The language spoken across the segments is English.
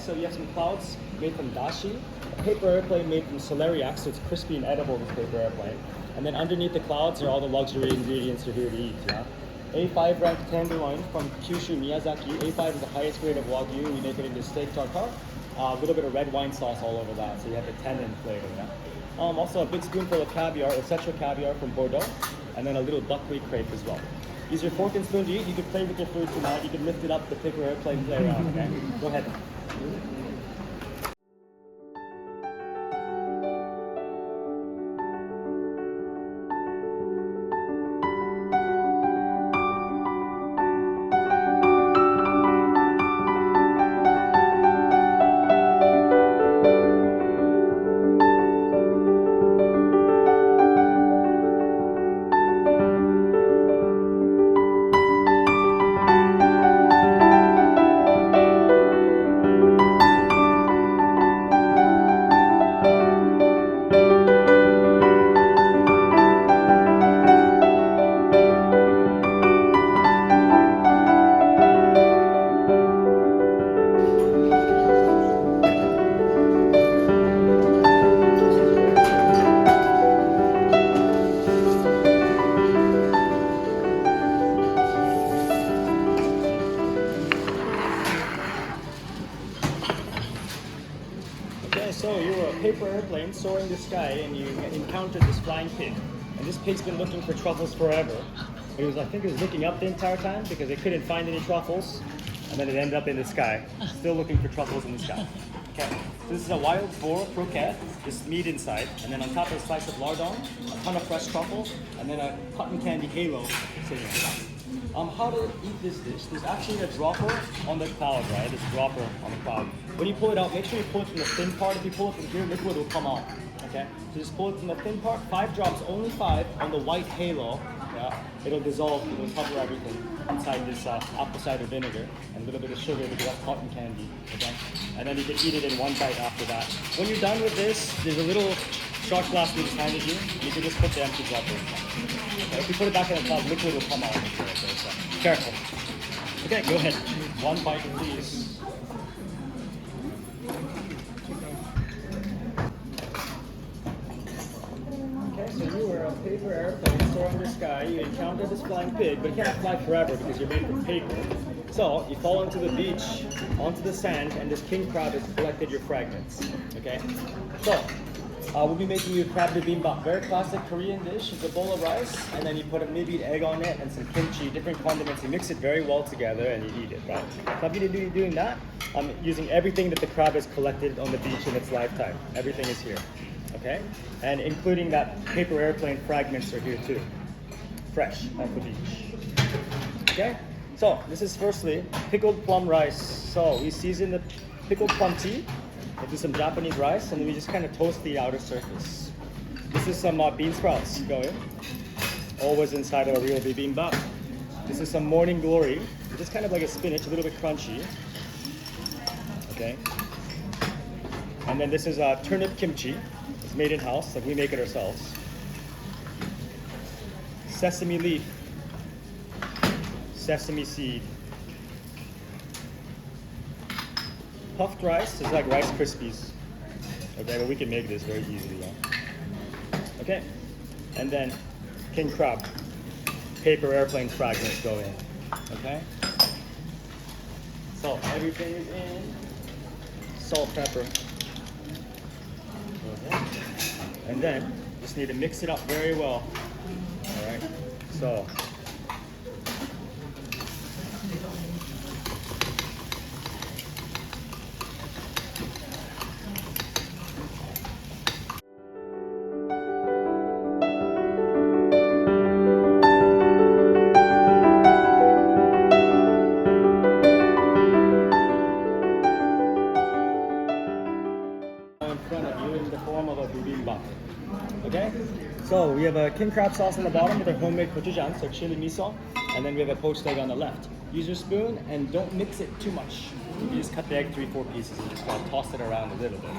So you have some clouds made from dashi, a paper airplane made from celeriac, so it's crispy and edible, this paper airplane. And then underneath the clouds are all the luxury ingredients you're here to eat. Yeah? A5 ranked tenderloin from Kyushu, Miyazaki. A5 is the highest grade of Wagyu. We make it into steak tartare. A little bit of red wine sauce all over that, so you have the tenon flavor. Yeah? Also a big spoonful of caviar, Osetra caviar from Bordeaux, and then a little buckwheat crepe as well. Use your fork and spoon to eat. You can play with your food tonight. You can lift it up, the paper airplane, play around, okay? Go ahead. So you were a paper airplane soaring in the sky and you encountered this flying pig. And this pig's been looking for truffles forever. I think it was looking up the entire time because it couldn't find any truffles. And then it ended up in the sky, still looking for truffles in the sky. Okay, so this is a wild boar croquette, this meat inside, and then on top of a slice of lardon, a ton of fresh truffle, and then a cotton candy halo sitting on top. How to eat this dish? There's actually a dropper on the cloud, right? There's a dropper on the cloud. When you pull it out, make sure you pull it from the thin part. If you pull it from here, liquid will come out. Okay? So just pull it from the thin part. 5 drops, only 5 on the white halo. Yeah? It'll dissolve, it'll cover everything inside this apple cider vinegar and a little bit of sugar because that's cotton candy. Okay? And then you can eat it in one bite after that. When you're done with this, there's a little shot glass we just handed you. You can just put the empty dropper in. Okay? If you put it back in the top, liquid will come out. Okay, so careful. Okay, go ahead. One bite, please. Okay, so you were a paper airplane soaring in the sky. You encountered this flying pig, but it can't fly forever because you're made from paper. So you fall into the beach, onto the sand, and this king crab has collected your fragments. Okay? So we'll be making you crab bibimbap, very classic Korean dish. It's a bowl of rice, and then you put a maybe an egg on it and some kimchi, different condiments. You mix it very well together, and you eat it, right? So I'm going to be doing that. I'm using everything that the crab has collected on the beach in its lifetime. Everything is here, okay? And including that paper airplane fragments are here too, fresh off the beach. Okay? So this is firstly pickled plum rice. So we season the pickled plum tea into some Japanese rice, and then we just kind of toast the outer surface. This is some bean sprouts going, always inside of a real bibimbap. This is some morning glory, which is kind of like a spinach, a little bit crunchy. Okay. And then this is turnip kimchi. It's made in house, like we make it ourselves. Sesame leaf, sesame seed. Puffed rice is like Rice Krispies. Okay, but we can make this very easily. Yeah? Okay, and then king crab, paper airplane fragments go in. Okay, so everything is in. Salt, pepper. Okay, and then just need to mix it up very well. All right, so. Okay, so we have a king crab sauce on the bottom with our homemade gochujang, so chili miso, and then we have a poached egg on the left. Use your spoon and don't mix it too much. You just cut the egg 3-4 pieces and just toss it around a little bit.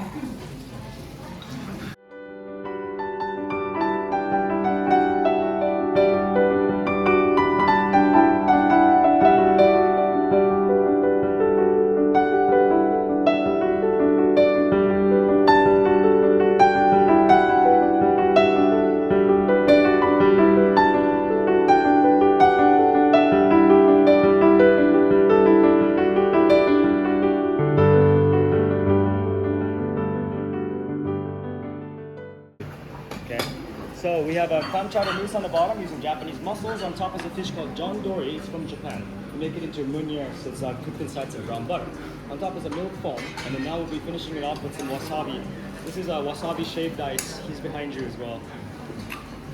clam chowder mousse on the bottom using Japanese mussels. On top is a fish called John Dory. It's from Japan. We make it into munya, so it's cooked inside some brown butter. On top is a milk foam, and then now we'll be finishing it off with some wasabi. This is a wasabi shaved ice. He's behind you as well.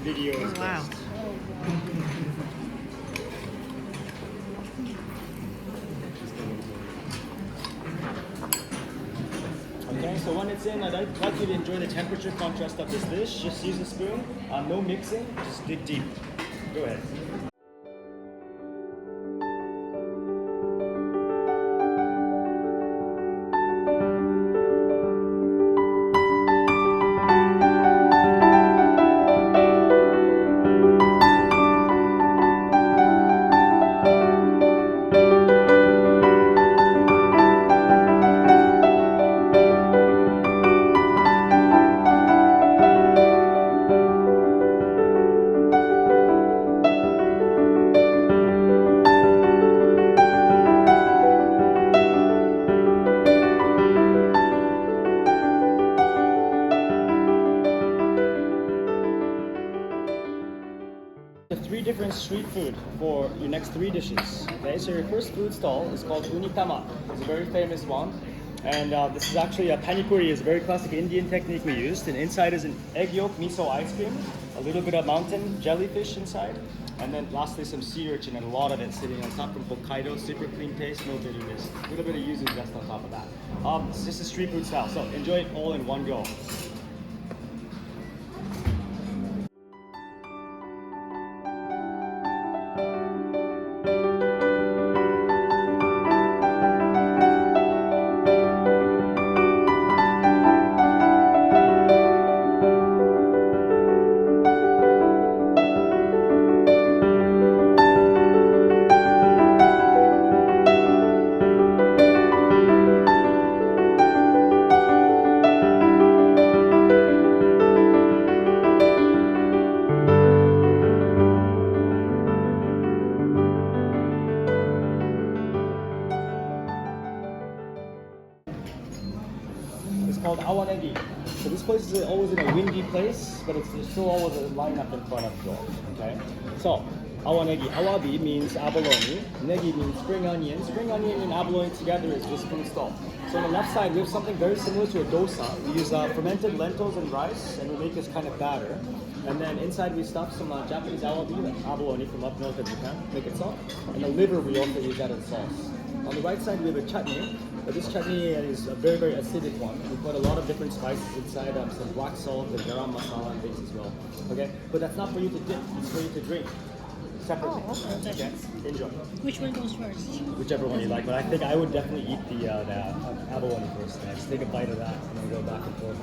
Video is best. Okay, so when it's in, I'd like you to enjoy the temperature contrast of this dish. Just use a spoon, no mixing, just dig deep. Go ahead. Three different street food for your next three dishes. Okay, so your first food stall is called Unitama. It's a very famous one. And this is actually a pani puri, is a very classic Indian technique we used. And inside is an egg yolk miso ice cream, a little bit of mountain jellyfish inside, and then lastly some sea urchin, and a lot of it sitting on top from Hokkaido. Super clean taste, no bitterness. A little bit of yuzu zest on top of that. It's just a street food style, so enjoy it all in one go. Called Awanegi. So this place is always in a windy place, but there's still always a lineup in front of the door. Okay? So, Awanegi. Awabi means abalone. Negi means spring onion. Spring onion and abalone together is this food stall. So on the left side, we have something very similar to a dosa. We use fermented lentils and rice, and we make this kind of batter. And then inside we stuff some Japanese abalone from up north of Japan, make it soft. And the liver we also use that as sauce. On the right side we have a chutney. But this chutney is a very, very acidic one. We put a lot of different spices inside, some black salt and garam masala and things as well. Okay? But that's not for you to dip, it's for you to drink separately. Oh, okay? Enjoy. Which one goes first? Whichever one you like, but I think I would definitely eat the abalone first. Just take a bite of that and then go back and forth.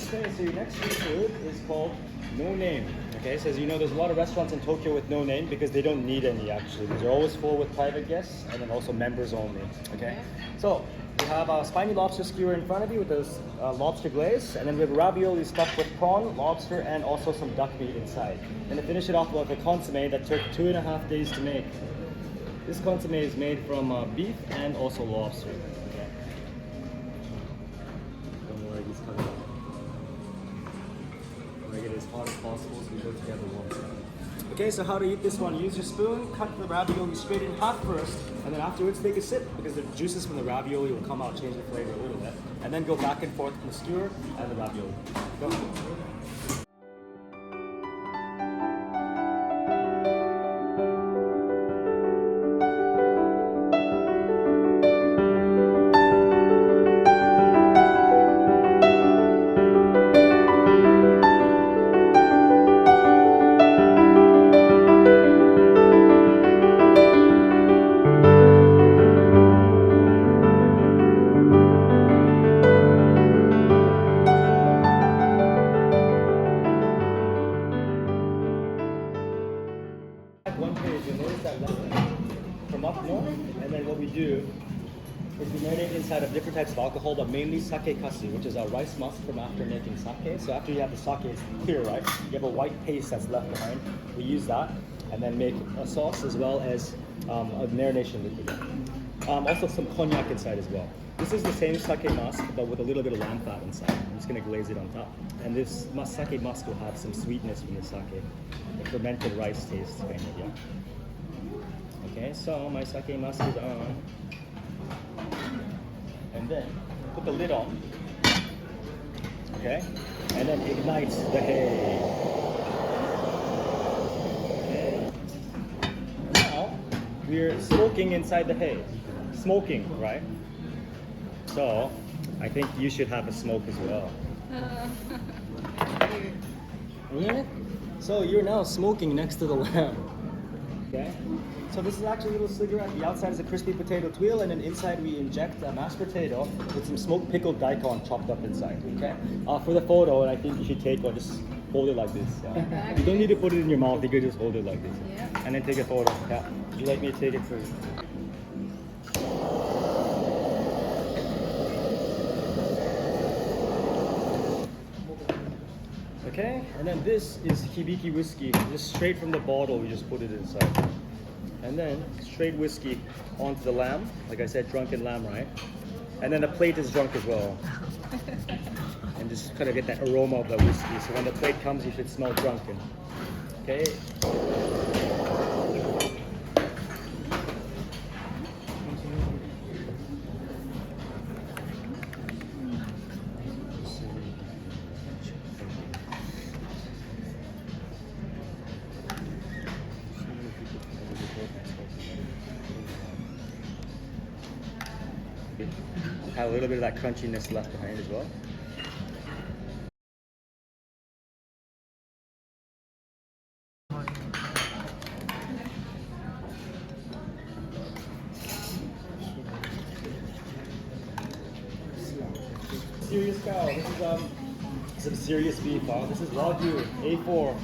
Okay, so your next food is called No Name. Okay, so as you know, there's a lot of restaurants in Tokyo with no name because they don't need any actually. They're always full with private guests and then also members only. Okay, so we have a spiny lobster skewer in front of you with this lobster glaze, and then we have ravioli stuffed with prawn, lobster, and also some duck meat inside. And to finish it off with a consomme that took 2.5 days to make. This consomme is made from beef and also lobster. Okay. Don't worry, he's coming up. Make it as hot as possible so we go together once. Okay, so how to eat this one? Use your spoon, cut the ravioli straight in half first, and then afterwards take a sip because the juices from the ravioli will come out, change the flavor a little bit. And then go back and forth from the skewer and the ravioli. Go. One page, you'll notice that left from up north, and then what we do is we marinate inside of different types of alcohol, but mainly sake kasu, which is our rice musk from after making sake. So after you have the sake, it's clear, right? You have a white paste that's left behind. We use that, and then make a sauce as well as a marination liquid. Also some cognac inside as well. This is the same sake musk, but with a little bit of lamb fat inside. I'm just going to glaze it on top. And this sake musk will have some sweetness from the sake. The fermented rice taste, kind of, yeah. Okay, so my sake musk is on. And then put the lid on. Okay, and then ignite the hay. Okay. Now we're smoking inside the hay. Smoking, right? So I think you should have a smoke as well. Yeah? So you're now smoking next to the lamb. Okay? So this is actually a little cigarette. The outside is a crispy potato tuile, and then inside we inject a mashed potato with some smoked pickled daikon chopped up inside. Okay? For the photo, and I think you should take one, just hold it like this. Yeah. You don't need to put it in your mouth, you can just hold it like this. Yeah. And then take a photo. Yeah. Would you like me to take it for you? Okay, and then this is hibiki whiskey, just straight from the bottle, we just put it inside. And then straight whiskey onto the lamb, like I said, drunken lamb, right? And then the plate is drunk as well. And just kind of get that aroma of the whiskey, so when the plate comes, you should smell drunken. Okay. Have a little bit of that crunchiness left behind as well. Serious cow. This is some serious beef. This is Wagyu A4.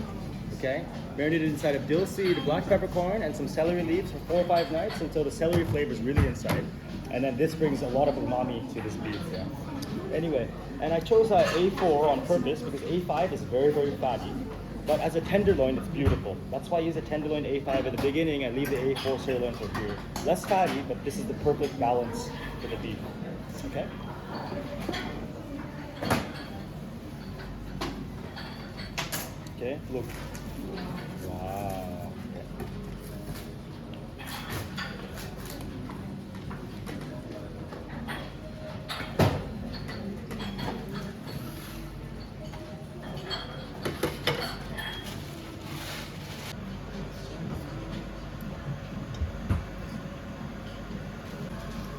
Okay, marinated inside of dill seed, black peppercorn, and some celery leaves for 4 or 5 nights until the celery flavor is really inside. And then this brings a lot of umami to this beef. Yeah. Anyway, and I chose A4 on purpose because A5 is very, very fatty. But as a tenderloin, it's beautiful. That's why I use a tenderloin A5 at the beginning and leave the A4 sirloin for here. Less fatty, but this is the perfect balance for the beef. Okay. Okay, look. Wow.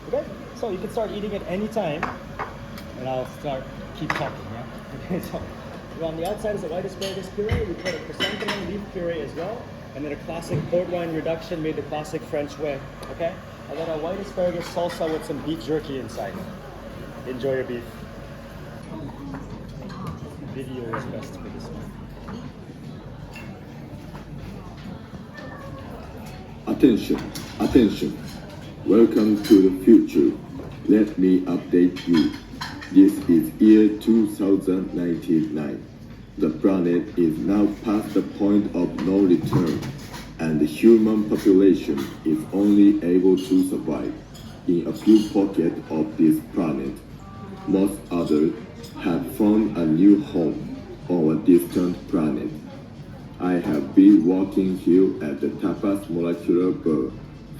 Okay, so you can start eating at any time, and I'll keep talking. Yeah. Okay, so. On the outside is a white asparagus puree. We put a chrysanthemum leaf puree as well, and then a classic port wine reduction made the classic French way. Okay, and then a white asparagus salsa with some beef jerky inside. Enjoy your beef. Video is best for this one. Attention, attention. Welcome to the future. Let me update you. This is year 2099. The planet is now past the point of no return, and the human population is only able to survive in a few pockets of this planet. Most others have found a new home on a distant planet. I have been working here at the Tapas Molecular Bar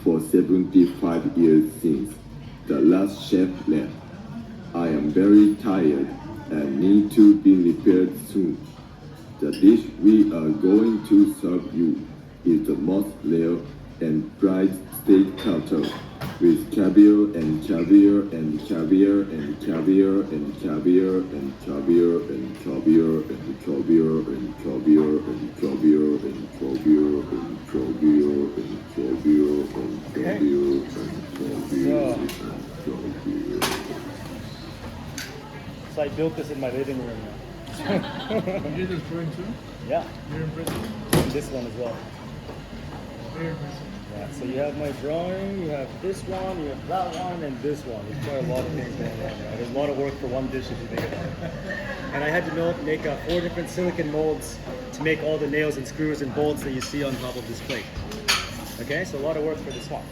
for 75 years since the last chef left. I am very tired and need to be repaired soon. The dish we are going to serve you is the most rare and prized steak tartar with caviar and caviar and caviar and caviar and caviar and caviar and caviar and caviar and caviar and caviar and caviar and caviar and caviar and caviar and caviar and caviar. So I built this in my living room now. You did this drawing too? Yeah, You're impressive. and this one as well. Very impressive. Yeah, so you have my drawing, you have this one, you have that one, and this one. There's quite a lot of things going on there. There's a lot of work for one dish if you think about it. And I had to make 4 different silicon molds to make all the nails and screws and bolts that you see on top of this plate. Okay, so a lot of work for this one.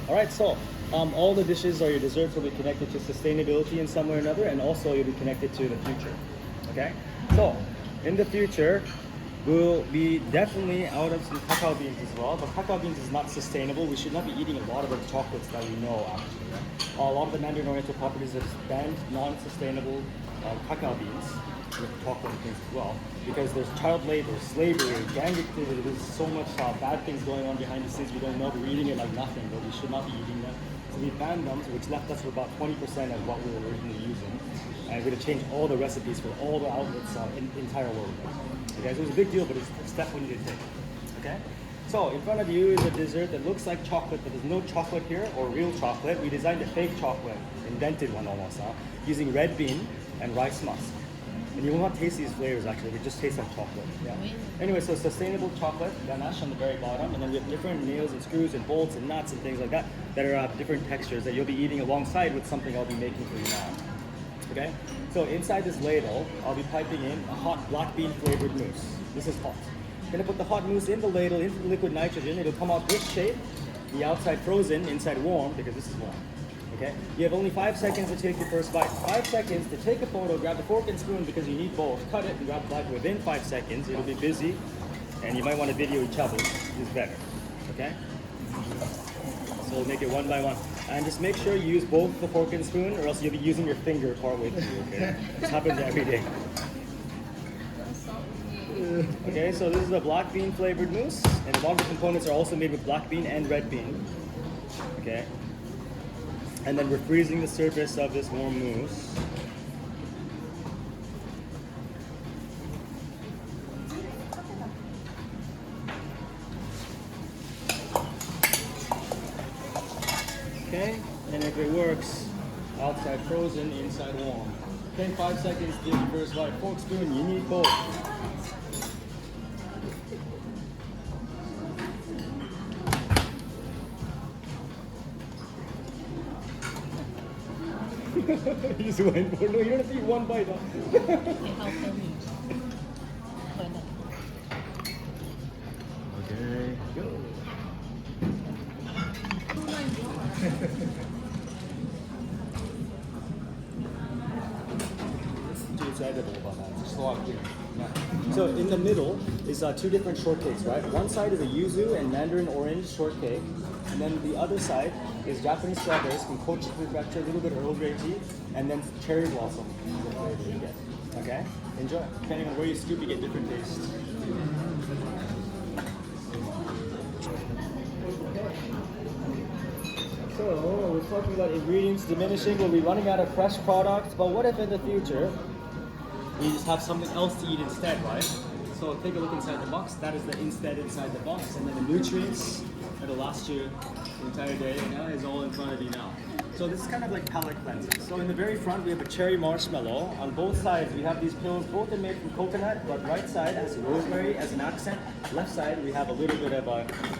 Alright, so all the dishes or your desserts will be connected to sustainability in some way or another, and also you'll be connected to the future. Okay, so in the future, we'll be definitely out of some cacao beans as well, but cacao beans is not sustainable. We should not be eating a lot of the chocolates that we know actually. A lot of the Mandarin Oriental properties have banned non-sustainable cacao beans with chocolate and things as well, because there's child labor, slavery, gang activity. There's so much bad things going on behind the scenes we don't know. We're eating it like nothing, but we should not be eating them. So we banned them, which left us with about 20% of what we were originally using. And we're going to change all the recipes for all the outlets in the entire world. Okay, so it was a big deal, but it's a step we need to take. Okay? So in front of you is a dessert that looks like chocolate, but there's no chocolate here or real chocolate. We designed a fake chocolate, invented one almost, using red bean and rice musk. And you will not taste these flavors actually, they just taste like chocolate. Yeah. Anyway, so sustainable chocolate, ganache on the very bottom, and then we have different nails and screws and bolts and nuts and things like that that are different textures that you'll be eating alongside with something I'll be making for you now. Okay? So inside this ladle, I'll be piping in a hot black bean flavored mousse. This is hot. I'm gonna put the hot mousse in the ladle, into the liquid nitrogen. It'll come out this shape, the outside frozen, inside warm, because this is warm. Okay? You have only 5 seconds to take your first bite. 5 seconds to take a photo, grab the fork and spoon because you need both. Cut it and grab the bite within 5 seconds. It'll be busy, and you might want to video each other. It's better. Okay? So we'll make it one by one. And just make sure you use both the fork and spoon, or else you'll be using your finger partway through, okay? This happens every day. Okay, so this is a black bean flavored mousse, and a lot of the components are also made with black bean and red bean. Okay? And then we're freezing the surface of this warm mousse. Okay, and if it works, outside frozen, inside warm. Okay, 5 seconds to get your first bite. Fork, spoon, you need both. He's waiting for no, you don't have to eat one bite. Okay, go. Too excited about that. It's just a lot of cleaning. Yeah. So in the middle is 2 different shortcakes, right? One side is a yuzu and Mandarin orange shortcake, and then the other side is Japanese strawberries from Kochi Prefecture, a little bit of Earl Grey tea, and then cherry blossom. The flavor you get. Okay, enjoy. Depending on where you scoop, you get different tastes. So we're talking about ingredients diminishing. We'll be running out of fresh products, but what if in the future we just have something else to eat instead, right? So take a look inside the box. That is the instead inside the box, and then the nutrients that'll last you the entire day, is all in front of you now. So this is kind of like palate cleansing. So in the very front we have a cherry marshmallow. On both sides we have these pills. Both are made from coconut, but right side has rosemary as an accent. Left side we have a little bit of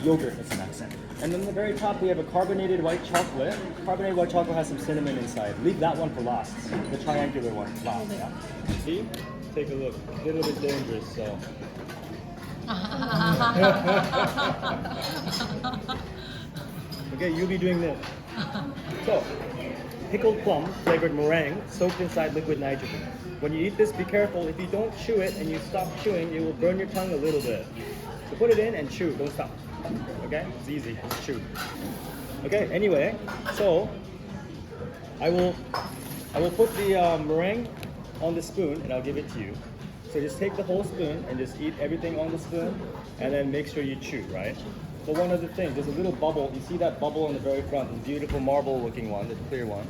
yogurt as an accent. And then the very top we have a carbonated white chocolate. Carbonated white chocolate has some cinnamon inside. Leave that one for last. The triangular one last. Yeah? See? Take a look. A little bit dangerous. So. Okay, you'll be doing this. So, pickled plum flavored meringue soaked inside liquid nitrogen. When you eat this, be careful. If you don't chew it and you stop chewing, it will burn your tongue a little bit. So put it in and chew. Don't stop. Okay? It's easy. Just chew. Okay. Anyway, so I will put the meringue on the spoon and I'll give it to you. So just take the whole spoon and just eat everything on the spoon and then make sure you chew, right? So one other thing, there's a little bubble. You see that bubble in the very front, the beautiful marble looking one, the clear one,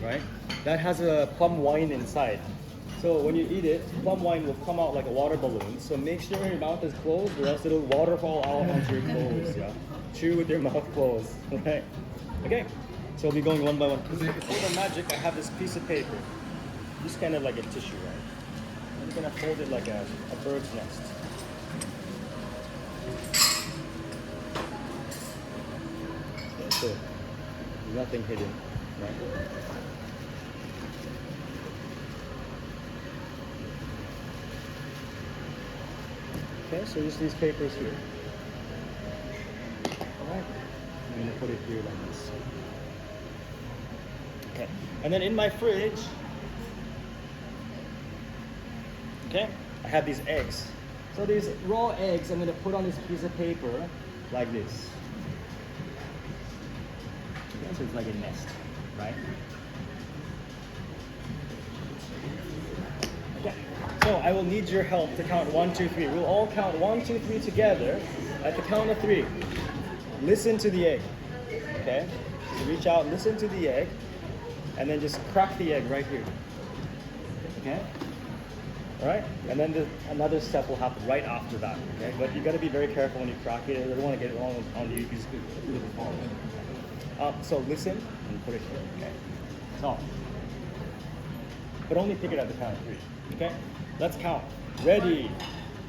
right? That has a plum wine inside. So when you eat it, plum wine will come out like a water balloon. So make sure your mouth is closed or else it'll waterfall out onto your clothes, yeah? Chew with your mouth closed, right? Okay, so we'll be going one by one. For the magic, I have this piece of paper. Just kind of like a tissue, right? I'm gonna fold it like a bird's nest. Okay, so there's nothing hidden, right? Okay, so just these papers here. Alright, I'm gonna put it here like this. Okay, and then in my fridge, okay, I have these eggs. So these raw eggs I'm gonna put on this piece of paper like this. Okay, so it's like a nest, right? Okay, so I will need your help to count 1, 2, 3. We'll all count 1, 2, 3 together. At the count of 3, listen to the egg. Okay, so reach out, listen to the egg, and then just crack the egg right here. Okay. All right, and then another step will happen right after that. Okay, but you got to be very careful when you crack it. You don't want to get it all on you because it will fall. So listen and put it here. Okay. So, but only pick it at the count of 3. Okay. Let's count. Ready?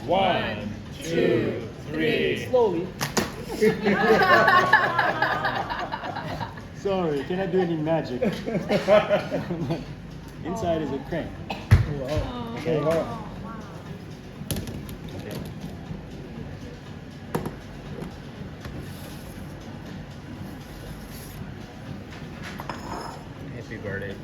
1, 2, 3. Slowly. Sorry, cannot do any magic. Inside is a crane. Okay. Okay. Happy birthday.